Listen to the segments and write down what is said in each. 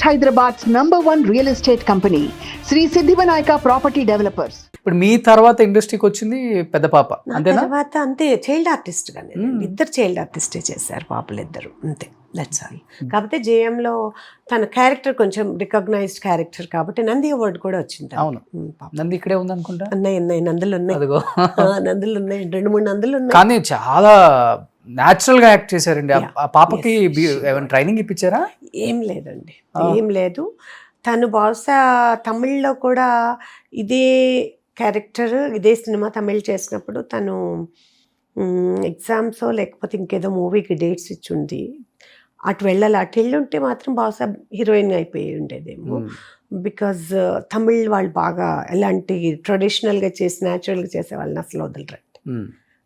Hyderabad's #1 real estate company, Sri Siddhivanayaka Property Developers. ఇప్పుడు మీ తర్వాత ఇండస్ట్రీకి వచ్చింది పెద్ద పాప అంతేనా? తర్వాత అంతే చైల్డ్ ఆర్టిస్ట్ గానే ఇద్దరు చైల్డ్ ఆర్టిస్టే చేశారు పాపలు ఇద్దరు అంతే. That's all. కాకపోతే జేఎంలో తన క్యారెక్టర్ కొంచెం రికగ్నైజ్డ్ క్యారెక్టర్ కాబట్టి నంది అవార్డు కూడా వచ్చింది. అవును, నంది ఇక్కడే ఉంది అనుకుంటా. ఉన్నాయి నందులు ఉన్నాయి, అదిగో నందులు ఉన్నాయి, 2-3 నందులు ఉన్నాయి. కానీ చాలా న్యాచురల్ గా యాక్ట్ చేశారండి. ఆ పాపకి ఏమైనా ట్రైనింగ్ ఇప్పించారా? ఏం లేదండి, ఏం లేదు. తను బహుశా తమిళ్లో కూడా ఇదే క్యారెక్టర్, ఇదే సినిమా తమిళ్ చేసినప్పుడు తను ఎగ్జామ్స్ లేకపోతే ఇంకేదో మూవీకి డేట్స్ ఇచ్చింది. అటు వెళ్ళాలి, అటు వెళ్ళుంటే మాత్రం బహుశా హీరోయిన్ అయిపోయి ఉండేదేమో. బికాజ్ తమిళ్ వాళ్ళు బాగా ఎలాంటి ట్రెడిషనల్గా చేసి న్యాచురల్గా చేసే వాళ్ళని అసలు వదలరండి,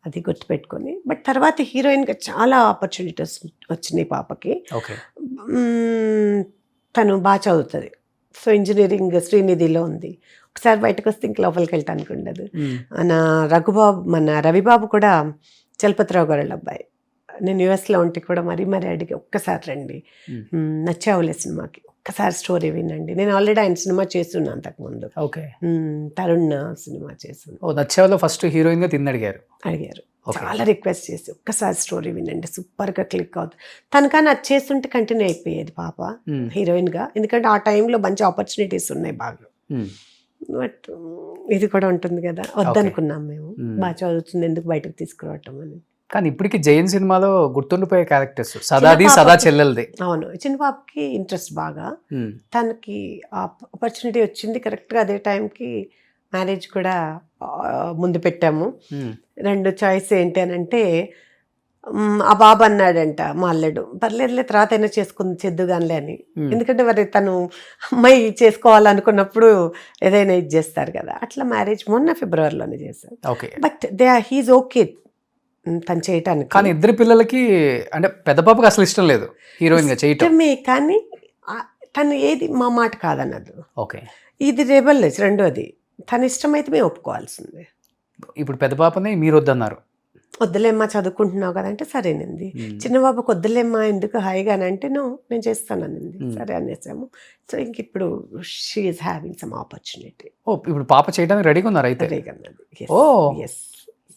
అది గుర్తుపెట్టుకొని. బట్ తర్వాత హీరోయిన్గా చాలా ఆపర్చునిటీస్ వచ్చినాయి పాపకి. తను బాగా చదువుతుంది. సో ఇంజనీరింగ్ శ్రీనిధిలో ఉంది. ఒకసారి బయటకు వస్తే ఇంక లోపలికి వెళ్ళటానికి ఉండదు. మన రవిబాబు కూడా చలపతిరావు గారు అబ్బాయి. నేను యుఎస్లో ఉంటే కూడా మరీ అడిగి ఒక్కసారి రండి నచ్చావులే సినిమాకి, ఒక్కసారి స్టోరీ వినండి. నేను ఆల్రెడీ ఆయన సినిమా చేస్తున్నాను అంతకుముందు. తరుణ్ సినిమా చేస్తున్నాను. నచ్చావులో ఫస్ట్ హీరోయిన్ గా అడిగారు. చాలా రిక్వెస్ట్ చేసి ఒక్కసారి స్టోరీ వినండి, సూపర్గా క్లిక్ అవుతుంది. తనకన్నా అది చేస్తుంటే కంటిన్యూ అయిపోయేది పాప హీరోయిన్గా. ఎందుకంటే ఆ టైంలో మంచి ఆపర్చునిటీస్ ఉన్నాయి బాగా. బట్ ఇది కూడా ఉంటుంది కదా, వద్దనుకున్నాం మేము. బాగా చదువుతుంది, ఎందుకు బయటకు తీసుకురావటం అని. కానీ ఇప్పటికి జైన్ సినిమాలో గుర్తుండిపోయే క్యారెక్టర్స్ సదాది సదా చెల్లెలది. అవును, చిన్న పాపకి ఇంట్రెస్ట్ బాగా. తనకి ఆపర్చునిటీ వచ్చింది కరెక్ట్గా అదే టైంకి. మ్యారేజ్ కూడా ముందు పెట్టాము. 2 చాయిస్ ఏంటి అని అంటే, ఆ బాబు అన్నాడంట మా అల్లుడు, పర్లేదులే తర్వాత అయినా చేసుకుంది చెద్దుగానిలే అని. ఎందుకంటే మరి తను అమ్మాయి చేసుకోవాలనుకున్నప్పుడు ఏదైనా ఇది చేస్తారు కదా. అట్లా మ్యారేజ్ మొన్న ఫిబ్రవరిలోనే చేశారు. బట్ హీఈస్ ఓకే తను చేయటానికి. కానీ ఇద్దరు పిల్లలకి అంటే పెద్ద పాపకి అసలు ఇష్టం లేదు హీరోయిన్ గా చేయటమే. కానీ తను ఏది మా మాట కాదన్నది. ఇది రెబల్ రెండోది. తన ఇష్టమైతే మేము ఒప్పుకోవాల్సిందే. ఇప్పుడు పెద్ద పాపని మీరు వద్దన్నారు. వద్దులేమ్మా చదువుకుంటున్నావు కదంటే సరేనండి. చిన్న బాబుకి వద్దులేమ్మా ఎందుకు హాయిగా అని అంటే నేను చేస్తానండి. సరే అనేసాము. సో ఇంక ఇప్పుడు she is having some opportunity. ఇప్పుడు పాప చేయడానికి రెడీగా ఉన్నారు అయితే? ఎస్.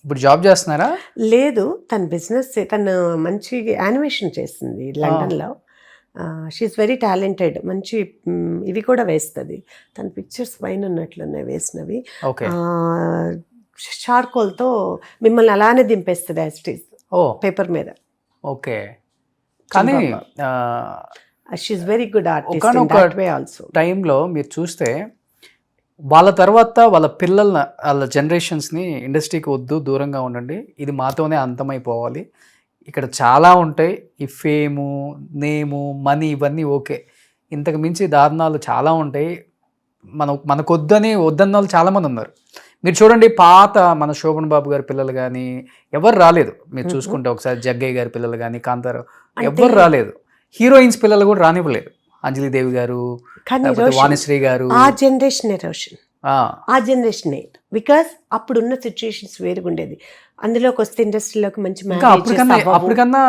ఇప్పుడు జాబ్ చేస్తున్నారా? లేదు, తన బిజినెస్, తను మంచి యానిమేషన్ చేస్తుంది లండన్లో. She is very talented. మంచి ఇవి కూడా వేస్తుంది. తన పిక్చర్స్ పైన ఉన్నట్లున్నాయి వేసినవి. చార్కోల్తో మిమ్మల్ని అలానే దింపేస్తుంది యాస్టీస్ పేపర్ మీద. ఓకే. కానీ she is very good artist in that way also. టైంలో మీరు చూస్తే వాళ్ళ తర్వాత వాళ్ళ పిల్లల వాళ్ళ జనరేషన్స్ని ఇండస్ట్రీకి వద్దు, దూరంగా ఉండండి, ఇది మాతోనే అంతమైపోవాలి, ఇక్కడ చాలా ఉంటాయి, ఈ ఫేము, నేము, మనీ ఇవన్నీ ఓకే, ఇంతకు మించి దారుణాలు చాలా ఉంటాయి, మనకొద్దని వద్దన్న వాళ్ళు చాలామంది ఉన్నారు. మీరు చూడండి, పాత మన శోభన్ బాబు గారి పిల్లలు కానీ ఎవరు రాలేదు. మీరు చూసుకుంటే ఒకసారి జగ్గయ్య గారి పిల్లలు కానీ, కాంతారావు, ఎవరు రాలేదు. హీరోయిన్స్ పిల్లలు కూడా రానివ్వలేదు. అంజలిదేవి గారు, వాణిశ్రీ గారు, ఆ జనరేషనే రోషన్, ఆ జనరేషనే. బికాస్ అప్పుడున్న సిచ్యుయేషన్స్ వేరుగుండేది. అందులోకి వస్తే ఇండస్ట్రీలోకి మంచి అప్పటికన్నా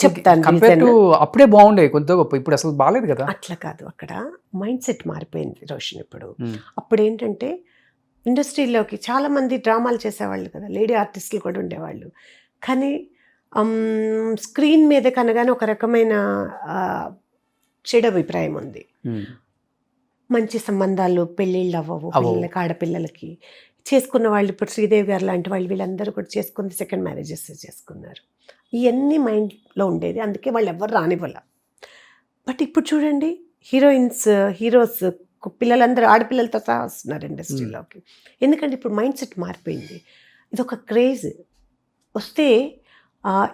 చెప్తాను అప్పుడే బాగుండే కొంత గొప్ప. ఇప్పుడు అసలు బాగాలేదు కదా. అట్లా కాదు, అక్కడ మైండ్ సెట్ మారిపోయింది రోషన్. అప్పుడు ఏంటంటే ఇండస్ట్రీలోకి చాలా మంది డ్రామాలు చేసేవాళ్ళు కదా, లేడీ ఆర్టిస్టులు కూడా ఉండేవాళ్ళు. కానీ స్క్రీన్ మీద కనగానే ఒక రకమైన చెడు అభిప్రాయం ఉంది. మంచి సంబంధాలు, పెళ్ళిళ్ళు అవ్వవు పిల్లలకి, ఆడపిల్లలకి. చేసుకున్న వాళ్ళు ఇప్పుడు శ్రీదేవి గారు లాంటి వాళ్ళు వీళ్ళందరూ కూడా చేసుకుంది సెకండ్ మ్యారేజెస్ చేసుకున్నారు. ఇవన్నీ మైండ్లో ఉండేది, అందుకే వాళ్ళు ఎవరు రానివ్వాల. బట్ ఇప్పుడు చూడండి, హీరోస్ పిల్లలందరూ ఆడపిల్లలతో సహా వస్తున్నారు ఇండస్ట్రీలోకి. ఎందుకంటే ఇప్పుడు మైండ్ సెట్ మారిపోయింది. ఇది ఒక క్రేజ్. వస్తే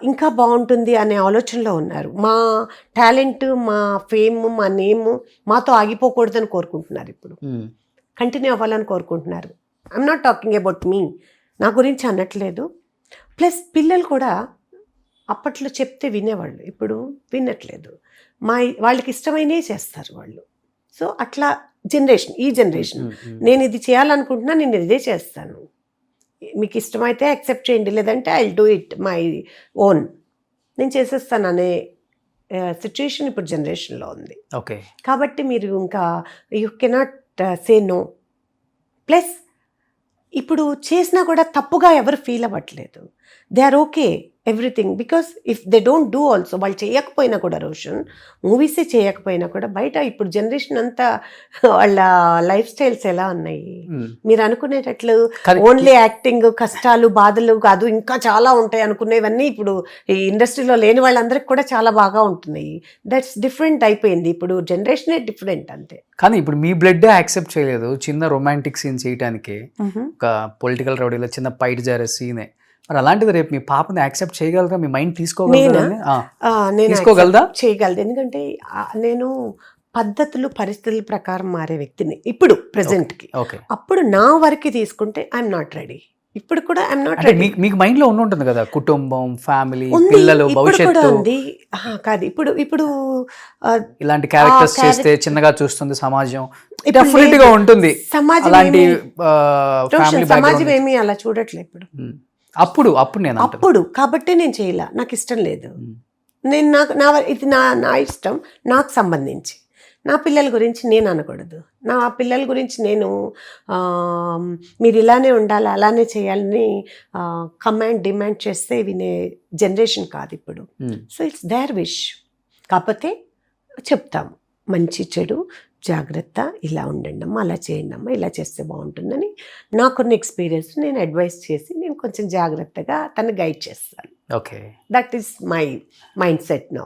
ఇంకా బాగుంటుంది అనే ఆలోచనలో ఉన్నారు. మా టాలెంట్, మా ఫేమ్, మా నేమ్ మాతో ఆగిపోకూడదని కోరుకుంటున్నారు. ఇప్పుడు కంటిన్యూ అవ్వాలని కోరుకుంటున్నారు. I'm not talking about me, నా గురించి అనట్లేదు. ప్లస్ పిల్లలు కూడా అప్పట్లో చెప్తే వినేవాళ్ళు, ఇప్పుడు వినట్లేదు. వాళ్ళకి ఇష్టమైనవి చేస్తారు వాళ్ళు. సో అట్లా ఈ జనరేషన్ నేను ఇది చేయాలనుకుంటున్నా, నేను ఇదే చేస్తాను, మీకు ఇష్టమైతే యాక్సెప్ట్ చేయండి, లేదంటే I will do it my own, నేను చేసేస్తాను అనే సిచ్యుయేషన్ ఇప్పుడు జనరేషన్లో ఉంది. ఓకే. కాబట్టి మీరు ఇంకా you cannot say no. Plus ఇప్పుడు చేసినా కూడా తప్పుగా ఎవరు ఫీల్ అవ్వట్లేదు. They are okay everything, because if they don't do also, వాళ్ళు చేయకపోయినా కూడా రోషన్, మూవీసే చేయకపోయినా కూడా బయట ఇప్పుడు జనరేషన్ అంతా వాళ్ళ లైఫ్ స్టైల్స్ ఎలా ఉన్నాయి మీరు అనుకునేటట్లు ఓన్లీ యాక్టింగ్, కష్టాలు, బాధలు కాదు, ఇంకా చాలా ఉంటాయి అనుకునేవన్నీ ఇప్పుడు ఈ ఇండస్ట్రీలో లేని వాళ్ళందరికీ కూడా చాలా బాగా ఉంటున్నాయి. దట్స్ డిఫరెంట్ అయిపోయింది, ఇప్పుడు జనరేషనే డిఫరెంట్ అంతే. కానీ ఇప్పుడు మీ బ్లడ్ యాక్సెప్ట్ చేయలేదు చిన్న రొమాంటిక్ సీన్ చేయడానికి, ఒక పొలిటికల్ రౌడీలో చిన్న పైట్ జారే సీనే. మరి అలాంటిది రేపు మీ పాపని యాక్సెప్ట్ చేయగలరా? మీ మైండ్ తీసుకోగలదా? చేయగలదు. ఎందుకంటే నేను పద్ధతులు, పరిస్థితుల ప్రకారం మారే వ్యక్తిని ఇప్పుడు ప్రెసెంట్కి. అప్పుడు నా వరకు తీసుకుంటే ఐఎమ్ నాట్ రెడీ. ఇప్పుడు కూడా ఐఎమ్ నాట్ రెడీ. మీకు మైండ్ లో ఉంటుంది కదా, కుటుంబం, ఫ్యామిలీ, పిల్లలు, భవిష్యత్తు ఉంది కాదు. ఇప్పుడు ఇలాంటి క్యారెక్టర్స్ చేస్తే చిన్నగా చూస్తుంది సమాజం, డెఫినెట్ గా ఉంటుంది. సమాజం ఏమీ అలా చూడట్లేదు ఇప్పుడు. అప్పుడు నేను అప్పుడు కాబట్టి నేను చేయలే, నాకు ఇష్టం లేదు. నేను ఇది నా ఇష్టం, నాకు సంబంధించి. నా పిల్లల గురించి నేను అనకూడదు. నా పిల్లల గురించి నేను మీరు ఇలానే ఉండాలి, అలానే చేయాలని కమాండ్, డిమాండ్ చేస్తే వినే జనరేషన్ కాదు ఇప్పుడు. So it's their wish. కాకపోతే చెప్తాము మంచి చెడు, జాగ్రత్త, ఇలా ఉండండి అమ్మా, అలా చేయండి అమ్మా, ఇలా చేస్తే బాగుంటుందని నాకున్న ఎక్స్పీరియన్స్ నేను అడ్వైస్ చేసి నేను కొంచెం జాగ్రత్తగా తను గైడ్ చేస్తాను. Okay, that is my mindset now.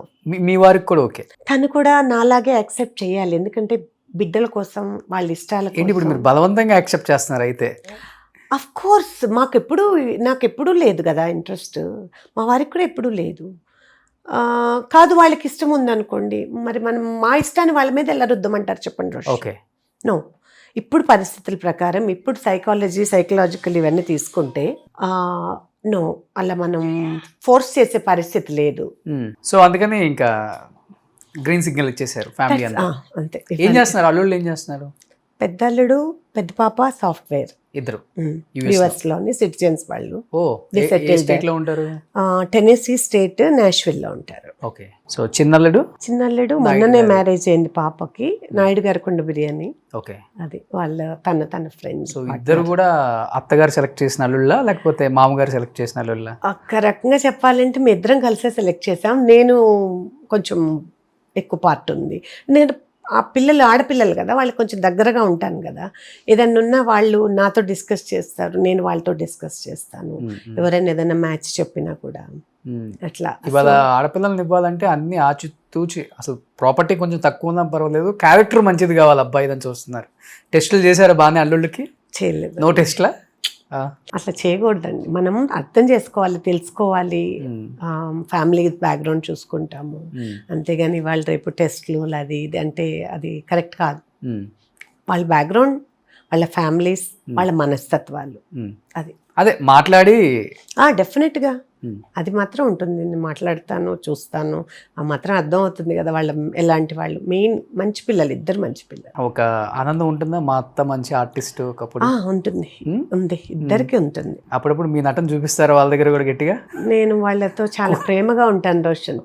మీ వారికి కూడా ఓకే? తను కూడా నాలాగే యాక్సెప్ట్ చేయాలి, ఎందుకంటే బిడ్డల కోసం, వాళ్ళ ఇష్టాల కోసం. ఇప్పుడు మీరు బలవంతంగా యాక్సెప్ట్ చేస్తున్నారు అయితే? అఫ్ కోర్స్, నాకెప్పుడూ లేదు కదా ఇంట్రెస్ట్, మా వారికి కూడా ఎప్పుడూ లేదు. కాదు, వాళ్ళకి ఇష్టం ఉందనుకోండి, మరి మనం మా ఇష్టాన్ని వాళ్ళ మీద ఎలా రుద్దమంటారు చెప్పండి? Okay, no. ఇప్పుడు పరిస్థితుల ప్రకారం, ఇప్పుడు సైకలాజికల్ ఇవన్నీ తీసుకుంటే నో, అలా మనం ఫోర్స్ చేసే పరిస్థితి లేదు. సో అందుకని ఇంకా గ్రీన్ సిగ్నల్ ఇచ్చేసారు ఫ్యామిలీ అంతే. ఏం చేస్తున్నారు అల్లుళ్ళు? ఏం చేస్తున్నారు? పెద్ద అల్లుడు, పెద్ద పాప సాఫ్ట్వేర్, ఇద్దరు యుఎస్ లోని సిటిజన్స్ వాళ్ళు. ఉంటారు? టెన్నెసీ స్టేట్, నాష్విల్ లో ఉంటారు. ఓకే. సో చిన్నల్లుడు మొన్ననే మ్యారేజ్ అయింది పాపకి, నాయుడు గారి కుండ బిర్యానీ. ఓకే, అది వాళ్ళ తన ఫ్రెండ్స్. సో ఇద్దరు కూడా అత్తగారు సెలెక్ట్ చేసిన అల్లుళ్ళ లేకపోతే మామగారు సెలెక్ట్ చేసిన అల్లుళ్ళ? ఒక రకంగా చెప్పాలంటే మీ ఇద్దరం కలిసే సెలెక్ట్ చేసాం. నేను కొంచెం ఎక్కువ పార్ట్ ఉంది. నేను ఆ పిల్లలు ఆడపిల్లలు కదా, వాళ్ళకి కొంచెం దగ్గరగా ఉంటాను కదా, ఏదన్నా ఉన్నా వాళ్ళు నాతో డిస్కస్ చేస్తారు, నేను వాళ్ళతో డిస్కస్ చేస్తాను. ఎవరైనా ఏదైనా మ్యాచ్ చెప్పినా కూడా అట్లా. ఇవాళ ఆడపిల్లల్ని ఇవ్వాలంటే అన్ని ఆచితూచి, అసలు ప్రాపర్టీ కొంచెం తక్కువ ఉన్నా పర్వాలేదు, క్యారెక్టర్ మంచిది కావాలి అబ్బాయి అని చూస్తున్నారు. టెస్టులు చేశారా బాగానే అల్లుళ్ళకి? చేయలేదు. నో టెస్ట్లా? అట్లా చేయకూడదండి, మనం అర్థం చేసుకోవాలి, తెలుసుకోవాలి, ఫ్యామిలీ బ్యాక్గ్రౌండ్ చూసుకుంటాము, అంతేగాని వాళ్ళు రేపు టెస్ట్లు అది ఇది అంటే అది కరెక్ట్ కాదు. వాళ్ళ బ్యాక్గ్రౌండ్, వాళ్ళ ఫ్యామిలీస్, వాళ్ళ మనస్తత్వాలు, అదే మాట్లాడి డెఫినెట్గా అది మాత్రం ఉంటుంది. నేను మాట్లాడతాను, చూస్తాను, ఆ మాత్రం అర్థం అవుతుంది కదా వాళ్ళ ఎలాంటి వాళ్ళు. మెయిన్ మంచి పిల్లలు, ఇద్దరు మంచి పిల్లలు. ఒక ఆనందం ఉంటుందా? మా అత్త మంచి ఆర్టిస్ట్ ఒకప్పుడు ఉంటుంది, ఉంది, ఇద్దరికి ఉంటుంది. అప్పుడప్పుడు మీ నటన చూపిస్తారు వాళ్ళ దగ్గర కూడా గట్టిగా? నేను వాళ్ళతో చాలా ప్రేమగా ఉంటాను రోషన్,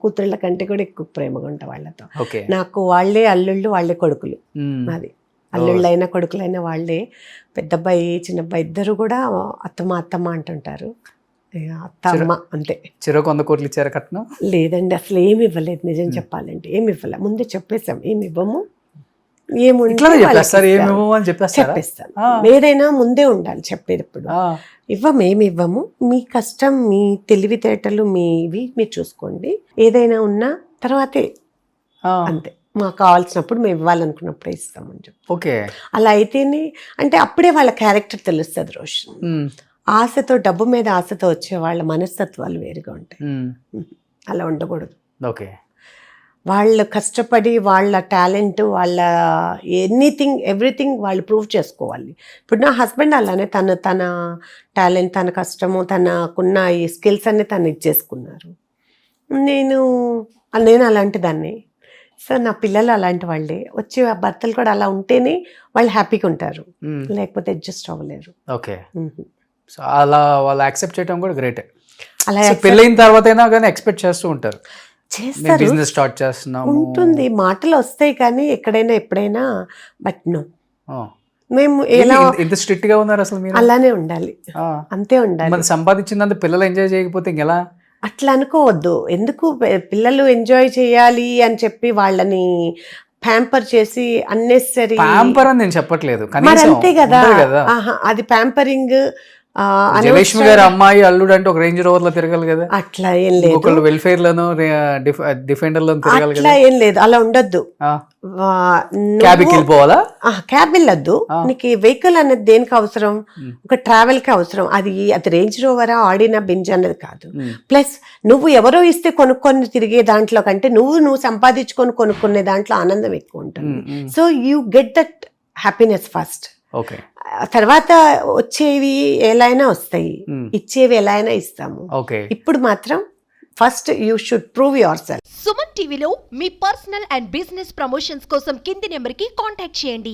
కూతుళ్ళ కంటే కూడా ఎక్కువ ప్రేమగా ఉంటా వాళ్ళతో. నాకు వాళ్ళే అల్లుళ్ళు, వాళ్ళే కొడుకులు. అది అల్లుళ్ళైనా కొడుకులైనా వాళ్ళే. పెద్ద అబ్బాయి, చిన్న అబ్బాయి ఇద్దరు కూడా అత్తమ్మ అంటుంటారు. అత్తమ్మ అంతే. చెరకు 100 కోట్లు ఇచ్చారా కట్నం? లేదండి, అసలు ఏమి ఇవ్వలేదు. నిజం చెప్పాలంటే ఏమి ఇవ్వలే. ముందే చెప్పేసాం ఏమి ఇవ్వము, చెప్పేస్తాను. ఏదైనా ముందే ఉండాలి చెప్పేటప్పుడు. ఏమి ఇవ్వము, మీ కష్టం, మీ తెలివితేటలు, మీవి మీరు చూసుకోండి, ఏదైనా ఉన్నా తర్వాతే, అంతే. మాకు కావాల్సినప్పుడు మేము ఇవ్వాలనుకున్నప్పుడే ఇస్తామని చెప్పి. ఓకే, అలా అయితేనే, అంటే అప్పుడే వాళ్ళ క్యారెక్టర్ తెలుస్తుంది రోషన్. ఆశతో, డబ్బు మీద ఆశతో వచ్చే వాళ్ళ మనస్తత్వాలు వేరుగా ఉంటాయి. అలా ఉండకూడదు. ఓకే, వాళ్ళు కష్టపడి వాళ్ళ టాలెంట్, వాళ్ళ ఎవ్రీథింగ్ వాళ్ళు ప్రూవ్ చేసుకోవాలి. ఇప్పుడు నా హస్బెండ్ అలానే తన టాలెంట్, తన కష్టము, తనకున్న ఈ స్కిల్స్ అన్ని తను ఇచ్చేసుకున్నారు. నేను అలాంటి దాన్ని. సో నా పిల్లలు అలాంటి వాళ్ళే, వచ్చి ఆ భర్తలు కూడా అలా ఉంటేనే వాళ్ళు హ్యాపీగా ఉంటారు, లేకపోతే అడ్జస్ట్ అవ్వలేరు. ఓకే, సో అలా వాళ్ళు యాక్సెప్ట్ చేయడం కూడా గ్రేటే. అలా పెళ్ళైన తర్వాత అయినా కానీ ఎక్స్పెక్ట్ చేస్తూ ఉంటారు. చేస్తారు, బిజినెస్ స్టార్ట్ చేస్తున్నాము ఉంటుంది, మాటలు వస్తాయి కానీ ఎక్కడైనా ఎప్పుడైనా, బట్ నో, ఆ. మేము ఎలా ఇంత స్ట్రిక్ట్ గా ఉన్నారు అసలు మీరు? అలానే ఉండాలి, ఆ. అంతే ఉండాలి. మరి సంపాదించిందంత పిల్లలు ఎంజాయ్ చేయకపోతే ఇంకెలా? అట్లా అనుకోవద్దు. ఎందుకు పిల్లలు ఎంజాయ్ చేయాలి అని చెప్పి వాళ్ళని ప్యాంపర్ చేసి అన్నెసరీ, ప్యాంపర్ అని నేను చెప్పట్లేదు, మరి కనీసం అంతే కదా. ఉంటది కదా. ఆహా, అది ప్యాంపరింగ్. జయలక్ష్మి గారి అమ్మాయి అల్లుడు అంటే ఒక రేంజ్ రోవర్ లో తిరగాలి కదా, అట్లా ఏం లేదు, ఒకళ్ళు వెల్ఫేర్ లోను డిఫెండర్ లోను తిరగాలి అట్లా కదా. ఏం లేదు, అలా ఉండొద్దు. క్యాబ్కి వెళ్ళిపోవాలా? క్యాబ్ వెళ్ళొద్దు. నీకు వెహికల్ అనేది దేనికి అవసరం? ఒక ట్రావెల్ కి అవసరం. అది రేంజ్ రోవరా, ఆడినా, బెంజ్ అనేది కాదు. ప్లస్ నువ్వు ఎవరో ఇస్తే కొనుక్కొని తిరిగే దాంట్లో కంటే నువ్వు సంపాదించుకొని కొనుక్కునే దాంట్లో ఆనందం ఎక్కువ ఉంటుంది. So you get that happiness first. Okay, తర్వాత వచ్చేవి ఎలా అయినా వస్తాయి, ఇచ్చేవి ఎలా అయినా ఇస్తాము. ఓకే. ఇప్పుడు మాత్రం first you should prove your self. Suman టీవీలో మీ పర్సనల్ అండ్ బిజినెస్ ప్రమోషన్స్ కోసం కింది నెంబర్కి కాంటాక్ట్ చేయండి.